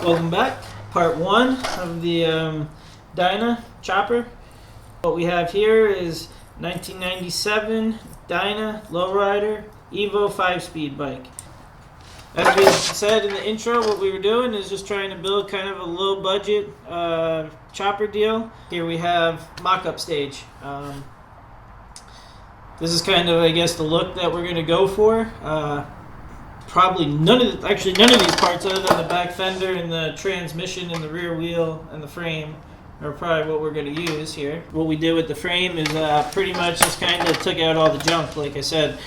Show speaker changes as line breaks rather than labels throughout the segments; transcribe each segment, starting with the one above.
Welcome back. Part 1 of the Dyna chopper. What we have here is 1997 Dyna Lowrider Evo 5-speed bike. As we said in the intro, what we were doing is just trying to build kind of a low budget chopper deal. Here we have mock-up stage. This is kind of, I guess, the look that we're going to go for. Probably none of these parts other than the back fender and the transmission and the rear wheel and the frame are probably what we're going to use here. What we did with the frame is pretty much just kind of took out all the junk. Like I said,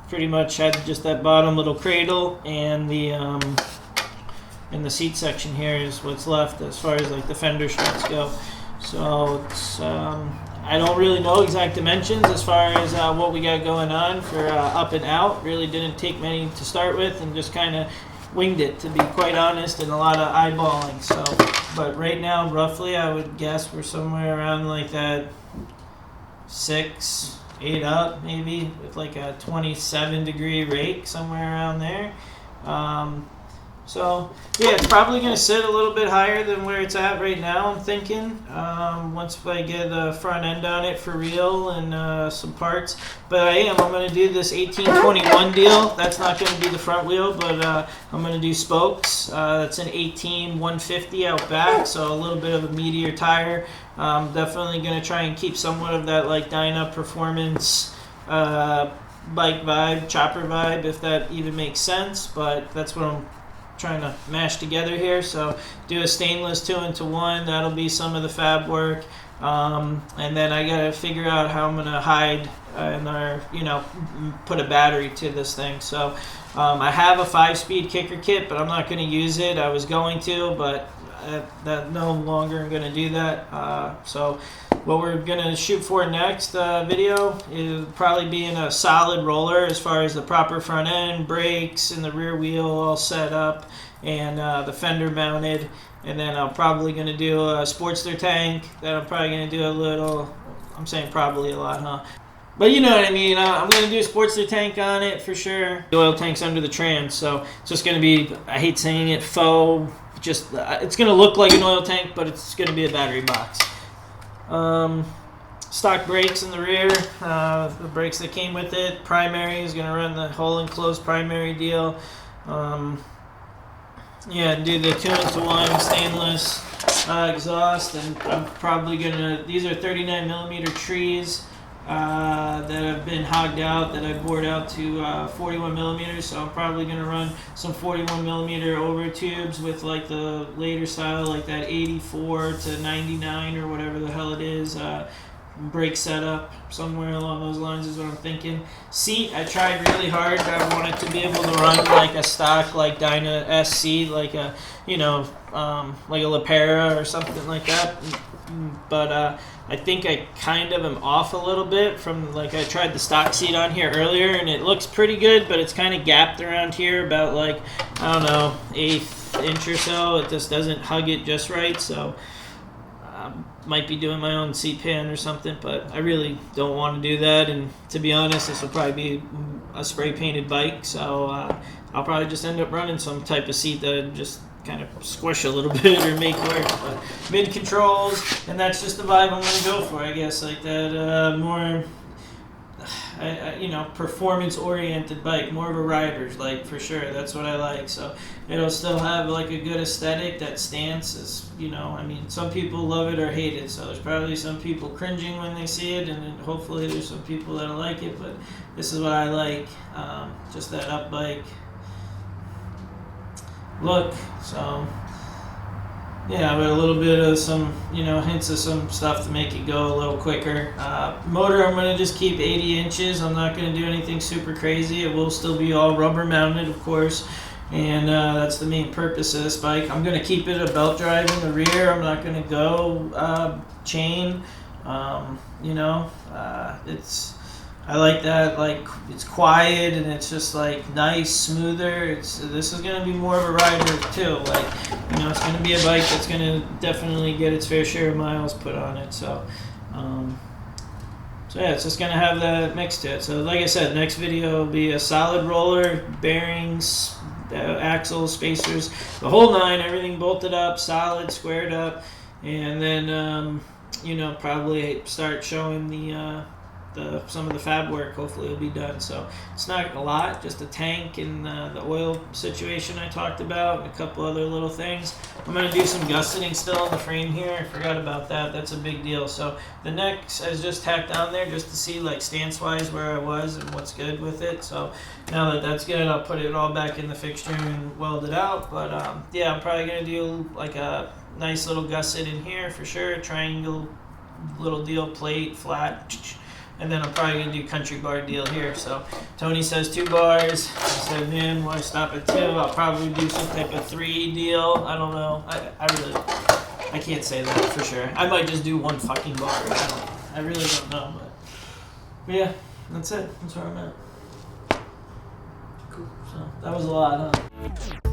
pretty much had just that bottom little cradle and the seat section here is what's left as far as like the fender struts go. So it's I don't really know exact dimensions as far as what we got going on for up and out. Really didn't take many to start with and just kind of winged it, to be quite honest, and a lot of eyeballing. So, but right now, roughly, I would guess we're somewhere around like that 6, 8 up, maybe, with like a 27-degree rake, somewhere around there. So, yeah, it's probably going to sit a little bit higher than where it's at right now, I'm thinking, once I get a front end on it for real and some parts. But I'm going to do this 1821 deal. That's not going to be the front wheel, but I'm going to do spokes. That's an 18150 out back, so a little bit of a meatier tire. Definitely going to try and keep somewhat of that like Dyna performance bike vibe, chopper vibe, if that even makes sense, but that's what I'm trying to mash together here. So do a stainless 2-into-1, that'll be some of the fab work, and then I gotta figure out how I'm gonna hide put a battery to this thing. So I have a 5-speed kicker kit, but I'm not going to use it. I was going to, but that no longer I'm going to do that. So what we're going to shoot for next video is probably being a solid roller as far as the proper front end, brakes, and the rear wheel all set up, and the fender mounted. And then I'm probably going to do a Sportster tank that I'm probably going to do a little, I'm saying probably a lot, huh? But you know what I mean. I'm going to do a Sportster tank on it for sure. The oil tank's under the trans, so it's just going to be, I hate saying it, faux. Just it's going to look like an oil tank, but it's going to be a battery box. Stock brakes in the rear, the brakes that came with it. Primary is going to run the whole enclosed primary deal. Yeah, do the 2-into-1 stainless exhaust, and I'm probably going to, these are 39mm trees that have been hogged out, that I bored out to 41mm, so I'm probably going to run some 41mm over tubes with like the later style, like that 84 to 99 or whatever the hell it is, brake setup, somewhere along those lines is what I'm thinking. Seat, I tried really hard. I wanted to be able to run like a stock like Dyna S seat, like a, like a Lepera or something like that. But I think I kind of am off a little bit from, like, I tried the stock seat on here earlier and it looks pretty good, but it's kind of gapped around here about like, I don't know, 1/8 inch or so. It just doesn't hug it just right, so might be doing my own seat pan or something, but I really don't want to do that. And to be honest, this will probably be a spray painted bike, so I'll probably just end up running some type of seat that just kind of squish a little bit or make work. But mid controls, and that's just the vibe I'm going to go for, I guess, like that more performance oriented bike, more of a rider's, like, for sure. That's what I like. So it'll still have like a good aesthetic. That stance is, I mean, some people love it or hate it, so there's probably some people cringing when they see it, and then hopefully there's some people that'll like it. But this is what I like, just that up bike look. So yeah, but a little bit of some, hints of some stuff to make it go a little quicker. Motor, I'm going to just keep 80 inches. I'm not going to do anything super crazy. It will still be all rubber mounted, of course, and that's the main purpose of this bike. I'm going to keep it a belt drive in the rear. I'm not going to go chain. I like that, like, it's quiet and it's just like nice, smoother. This is going to be more of a rider too, like, it's going to be a bike that's going to definitely get its fair share of miles put on it. So yeah, it's just going to have that mix to it. So like I said, next video will be a solid roller, bearings, the axle, spacers, the whole nine, everything bolted up, solid, squared up, and then you know, probably start showing some of the fab work. Hopefully it'll be done. So it's not a lot, just a tank and the oil situation I talked about, and a couple other little things. I'm going to do some gusseting still on the frame here. I forgot about that. That's a big deal. So the necks I just tacked on there just to see like stance wise where I was and what's good with it. So now that that's good, I'll put it all back in the fixture and weld it out. But yeah, I'm probably going to do like a nice little gusset in here for sure. Triangle little deal, plate, flat. And then I'm probably going to do country bar deal here. So Tony says 2 bars. I said, man, why stop at 2? I'll probably do some type of 3 deal. I don't know. I can't say that for sure. I might just do 1 fucking bar. I really don't know. But yeah, that's it. That's where I'm at. Cool. So that was a lot, huh?